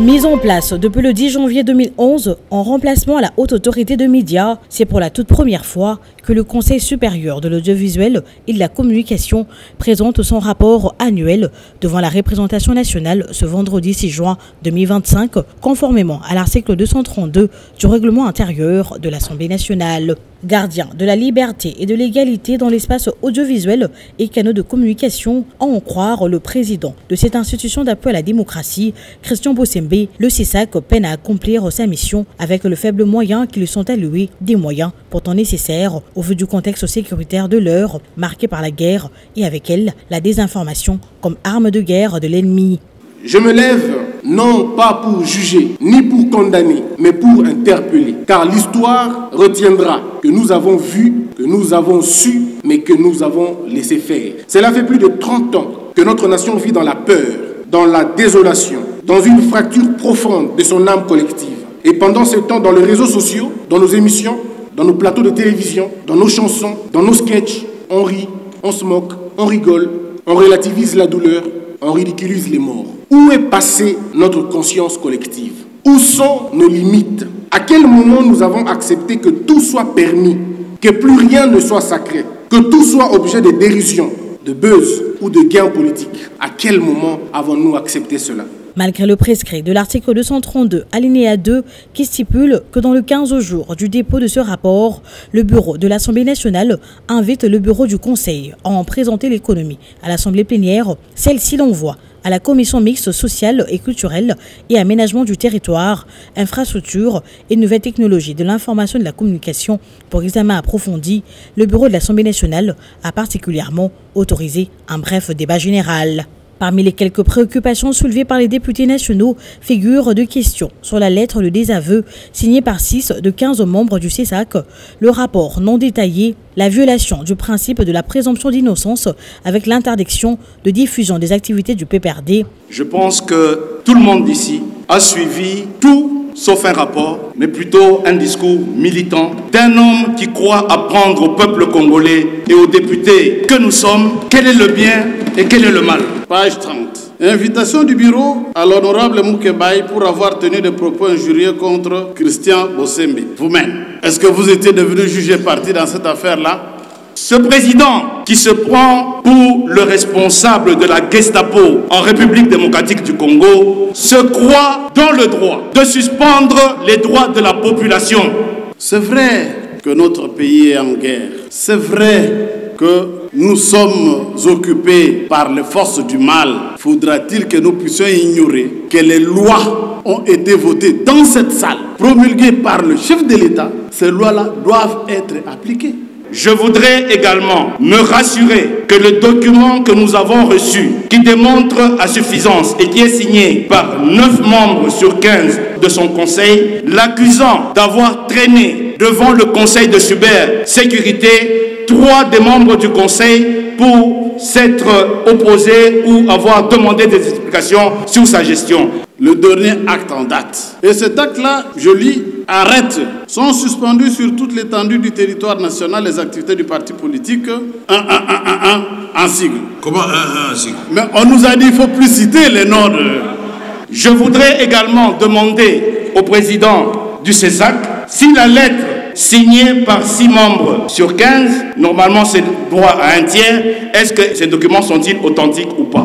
Mise en place depuis le 10 janvier 2011 en remplacement à la Haute Autorité de Médias, c'est pour la toute première fois que le Conseil supérieur de l'audiovisuel et de la communication présente son rapport annuel devant la représentation nationale ce vendredi 6 juin 2025, conformément à l'article 232 du règlement intérieur de l'Assemblée nationale. Gardien de la liberté et de l'égalité dans l'espace audiovisuel et canaux de communication, à en croire le président de cette institution d'appui à la démocratie, Christian Bossembe, le CESAC peine à accomplir sa mission avec le faible moyen qui lui sont alloués, des moyens pourtant nécessaires au vu du contexte sécuritaire de l'heure, marqué par la guerre et avec elle la désinformation comme arme de guerre de l'ennemi. Je me lève non pas pour juger, ni pour condamner, mais pour interpeller. Car l'histoire retiendra que nous avons vu, que nous avons su, mais que nous avons laissé faire. Cela fait plus de 30 ans que notre nation vit dans la peur, dans la désolation, dans une fracture profonde de son âme collective. Et pendant ce temps, dans les réseaux sociaux, dans nos émissions, dans nos plateaux de télévision, dans nos chansons, dans nos sketchs, on rit, on se moque, on rigole, on relativise la douleur, on ridiculise les morts. Où est passée notre conscience collective? Où sont nos limites? À quel moment nous avons accepté que tout soit permis, que plus rien ne soit sacré, que tout soit objet de dérision, de buzz ou de gain politique? À quel moment avons-nous accepté cela? Malgré le prescrit de l'article 232, alinéa 2, qui stipule que dans le 15 jours du dépôt de ce rapport, le bureau de l'Assemblée nationale invite le bureau du Conseil à en présenter l'économie à l'Assemblée plénière, celle-ci l'envoie à la commission mixte sociale et culturelle et aménagement du territoire, infrastructure et nouvelles technologies de l'information et de la communication pour examen approfondi. Le bureau de l'Assemblée nationale a particulièrement autorisé un bref débat général. Parmi les quelques préoccupations soulevées par les députés nationaux figurent deux questions sur la lettre de désaveu signée par 6 de 15 membres du CESAC, le rapport non détaillé, la violation du principe de la présomption d'innocence avec l'interdiction de diffusion des activités du PPRD. Je pense que tout le monde ici a suivi tout sauf un rapport, mais plutôt un discours militant d'un homme qui croit apprendre au peuple congolais et aux députés que nous sommes quel est le bien et quel est le mal. Page 30. Invitation du bureau à l'honorable Moukebaï pour avoir tenu des propos injurieux contre Christian Bossembe. Vous-même, est-ce que vous étiez devenu juge et parti dans cette affaire-là? Ce président qui se prend pour le responsable de la Gestapo en République démocratique du Congo se croit dans le droit de suspendre les droits de la population. C'est vrai que notre pays est en guerre. C'est vrai que nous sommes occupés par les forces du mal. Faudra-t-il que nous puissions ignorer que les lois ont été votées dans cette salle, promulguées par le chef de l'État? Ces lois-là doivent être appliquées. Je voudrais également me rassurer que le document que nous avons reçu, qui démontre à suffisance et qui est signé par 9 membres sur 15 de son conseil, l'accusant d'avoir traîné devant le conseil de cybersécurité 3 des membres du conseil pour s'être opposés ou avoir demandé des explications sur sa gestion. Le dernier acte en date. Et cet acte-là, je lis, arrête. Sont suspendues sur toute l'étendue du territoire national les activités du parti politique 1 en sigle. Comment 1 en sigle? Mais on nous a dit qu'il ne faut plus citer les noms de... Je voudrais également demander au président du CESAC si la lettre signée par 6 membres sur 15, normalement c'est droit à 1 tiers, est-ce que ces documents sont-ils authentiques ou pas?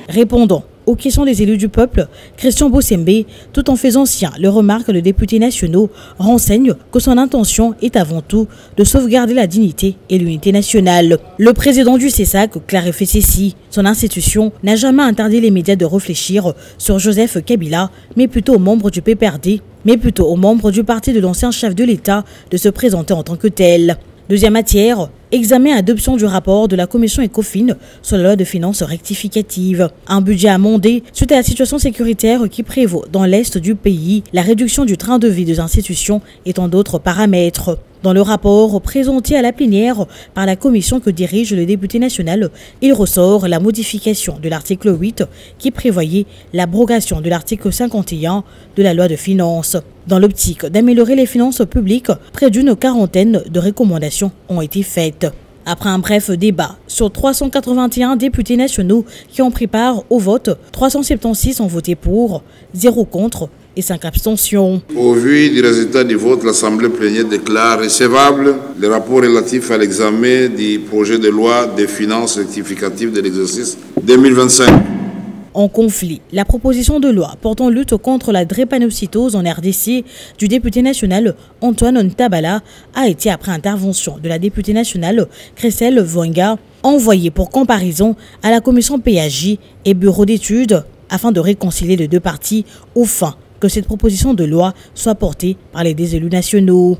Répondant aux questions des élus du peuple, Christian Bossembe, tout en faisant sien le remarque de députés nationaux, renseigne que son intention est avant tout de sauvegarder la dignité et l'unité nationale. Le président du CESAC clarifie ceci. Son institution n'a jamais interdit les médias de réfléchir sur Joseph Kabila, mais plutôt aux membres du PPRD, mais plutôt aux membres du parti de l'ancien chef de l'État de se présenter en tant que tel. Deuxième matière, examen et adoption du rapport de la commission ECOFIN sur la loi de finances rectificative. Un budget amendé suite à la situation sécuritaire qui prévaut dans l'est du pays, la réduction du train de vie des institutions et tant d'autres paramètres. Dans le rapport présenté à la plénière par la commission que dirige le député national, il ressort la modification de l'article 8 qui prévoyait l'abrogation de l'article 51 de la loi de finances. Dans l'optique d'améliorer les finances publiques, près d'une quarantaine de recommandations ont été faites. Après un bref débat sur 381 députés nationaux qui ont pris part au vote, 376 ont voté pour, 0 contre et 5 abstentions. Au vu du résultat du vote, l'Assemblée plénière déclare recevable le rapport relatif à l'examen du projet de loi des finances rectificatives de l'exercice 2025. En conflit, la proposition de loi portant lutte contre la drépanocytose en RDC du député national Antoine Ntabala a été, après intervention de la députée nationale Christelle Voinga, envoyée pour comparaison à la commission PAJ et bureau d'études afin de réconcilier les deux parties au fin que cette proposition de loi soit portée par les deux élus nationaux.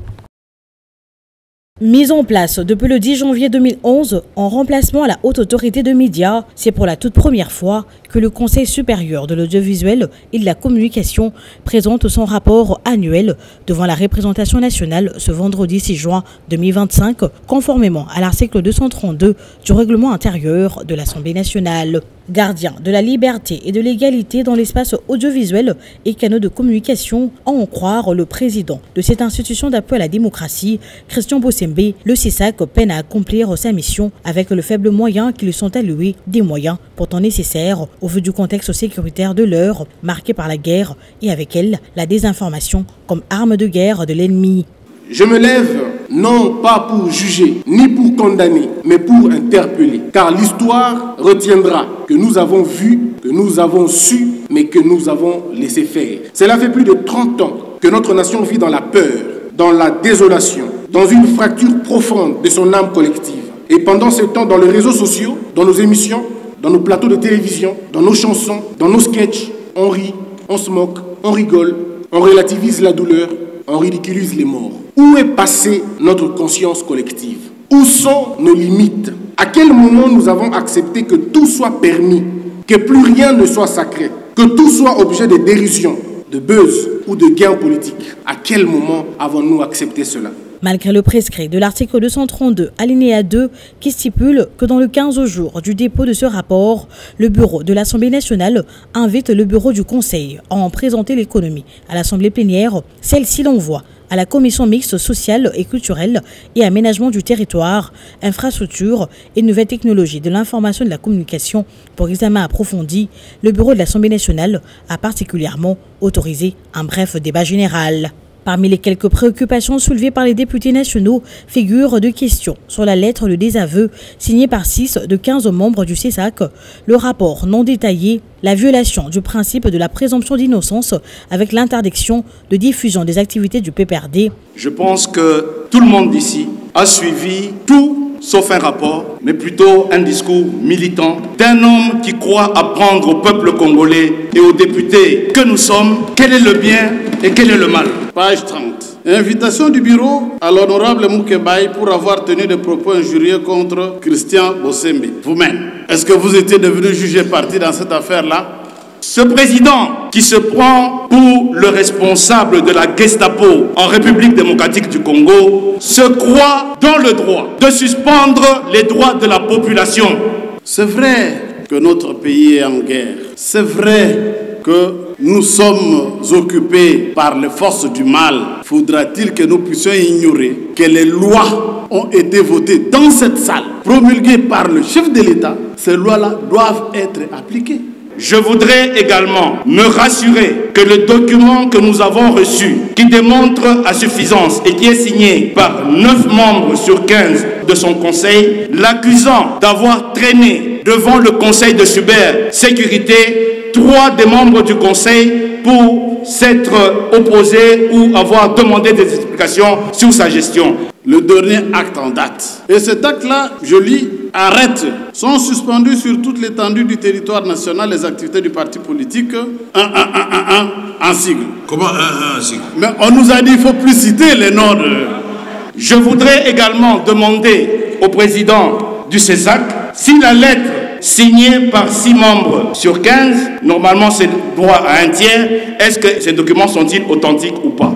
Mise en place depuis le 10 janvier 2011 en remplacement à la Haute Autorité de Médias, c'est pour la toute première fois que le Conseil supérieur de l'audiovisuel et de la communication présente son rapport annuel devant la représentation nationale ce vendredi 6 juin 2025, conformément à l'article 232 du règlement intérieur de l'Assemblée nationale. Gardien de la liberté et de l'égalité dans l'espace audiovisuel et canaux de communication, à en croire le président de cette institution d'appui à la démocratie, Christian Bossembe, le CESAC peine à accomplir sa mission avec le faible moyen qui lui sont alloués, des moyens pourtant nécessaires au vu du contexte sécuritaire de l'heure, marqué par la guerre et avec elle la désinformation comme arme de guerre de l'ennemi. Je me lève non pas pour juger, ni pour condamner, mais pour interpeller. Car l'histoire retiendra que nous avons vu, que nous avons su, mais que nous avons laissé faire. Cela fait plus de 30 ans que notre nation vit dans la peur, dans la désolation, dans une fracture profonde de son âme collective. Et pendant ce temps, dans les réseaux sociaux, dans nos émissions, dans nos plateaux de télévision, dans nos chansons, dans nos sketchs, on rit, on se moque, on rigole, on relativise la douleur, on ridiculise les morts. Où est passée notre conscience collective? Où sont nos limites? À quel moment nous avons accepté que tout soit permis, que plus rien ne soit sacré, que tout soit objet de dérision, de buzz ou de gain politique? À quel moment avons-nous accepté cela? Malgré le prescrit de l'article 232, alinéa 2, qui stipule que dans le 15 jours du dépôt de ce rapport, le bureau de l'Assemblée nationale invite le bureau du Conseil à en présenter l'économie à l'Assemblée plénière, celle-ci l'envoie à la commission mixte sociale et culturelle et aménagement du territoire, infrastructure et nouvelles technologies de l'information et de la communication pour examen approfondi, le bureau de l'Assemblée nationale a particulièrement autorisé un bref débat général. Parmi les quelques préoccupations soulevées par les députés nationaux figurent 2 questions sur la lettre de désaveu signée par 6 de 15 membres du CESAC, le rapport non détaillé, la violation du principe de la présomption d'innocence avec l'interdiction de diffusion des activités du PPRD. Je pense que tout le monde ici a suivi tout sauf un rapport, mais plutôt un discours militant d'un homme qui croit apprendre au peuple congolais et aux députés que nous sommes quel est le bien et quel est le mal. Page 30. Invitation du bureau à l'honorable Moukebaï pour avoir tenu des propos injurieux contre Christian Bossembe. Vous-même, est-ce que vous étiez devenu juge et parti dans cette affaire-là? Ce président qui se prend pour le responsable de la Gestapo en République démocratique du Congo se croit dans le droit de suspendre les droits de la population. C'est vrai que notre pays est en guerre. C'est vrai que nous sommes occupés par les forces du mal. Faudra-t-il que nous puissions ignorer que les lois ont été votées dans cette salle, promulguées par le chef de l'État? Ces lois-là doivent être appliquées. Je voudrais également me rassurer que le document que nous avons reçu, qui démontre à suffisance et qui est signé par 9 membres sur 15 de son conseil, l'accusant d'avoir traîné devant le conseil de cybersécurité 3 des membres du conseil pour s'être opposés ou avoir demandé des explications sur sa gestion. Le dernier acte en date. Et cet acte-là, je lis, arrête. Sont suspendues sur toute l'étendue du territoire national les activités du parti politique 1 en sigle. Comment 1 en sigle? Mais on nous a dit qu'il ne faut plus citer les noms de... Je voudrais également demander au président du CESAC si la lettre signée par 6 membres sur 15, normalement c'est droit à 1 tiers, est-ce que ces documents sont-ils authentiques ou pas?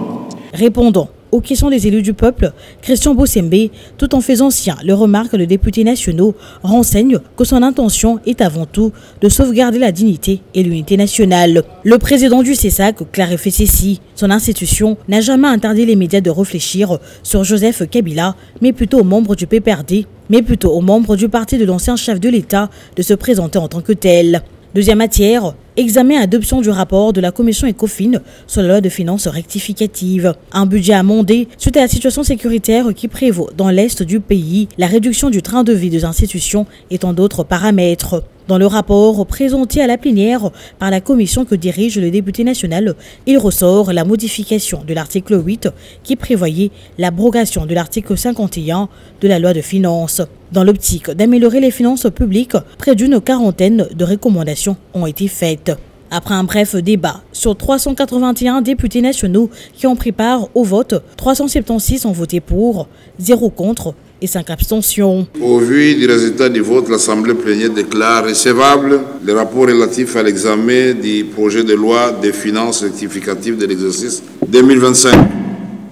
Répondant aux questions des élus du peuple, Christian Bossembe, tout en faisant sien les remarques de députés nationaux, renseigne que son intention est avant tout de sauvegarder la dignité et l'unité nationale. Le président du CESAC clarifie ceci. Son institution n'a jamais interdit les médias de réfléchir sur Joseph Kabila, mais plutôt aux membres du PPRD, mais plutôt aux membres du parti de l'ancien chef de l'État de se présenter en tant que tel. Deuxième matière, examen et adoption du rapport de la commission ECOFIN sur la loi de finances rectificative. Un budget amendé suite à la situation sécuritaire qui prévaut dans l'est du pays, la réduction du train de vie des institutions et tant d'autres paramètres. Dans le rapport présenté à la plénière par la commission que dirige le député national, il ressort la modification de l'article 8 qui prévoyait l'abrogation de l'article 51 de la loi de finances. Dans l'optique d'améliorer les finances publiques, près d'une quarantaine de recommandations ont été faites. Après un bref débat sur 381 députés nationaux qui ont pris part au vote, 376 ont voté pour, 0 contre et 5 abstentions. Au vu du résultat du vote, l'Assemblée plénière déclare recevable le rapport relatif à l'examen du projet de loi des finances rectificatives de l'exercice 2025.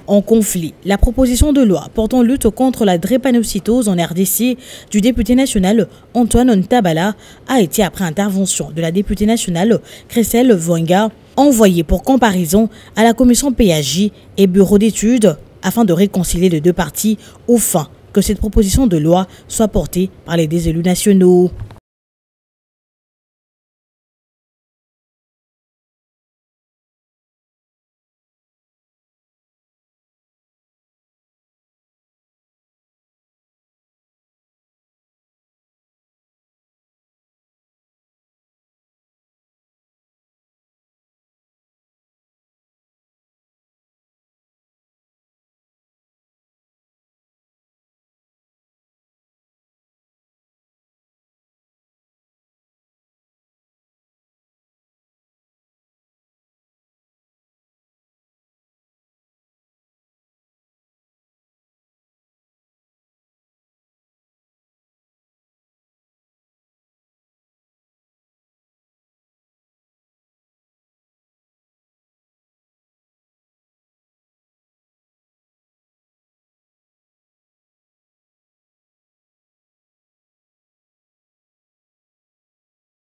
En conflit, la proposition de loi portant lutte contre la drépanocytose en RDC du député national Antoine Ntabala a été, après intervention de la députée nationale Christelle Voinga, envoyée pour comparaison à la commission PAJ et bureau d'études afin de réconcilier les deux parties au fin que cette proposition de loi soit portée par les deux élus nationaux.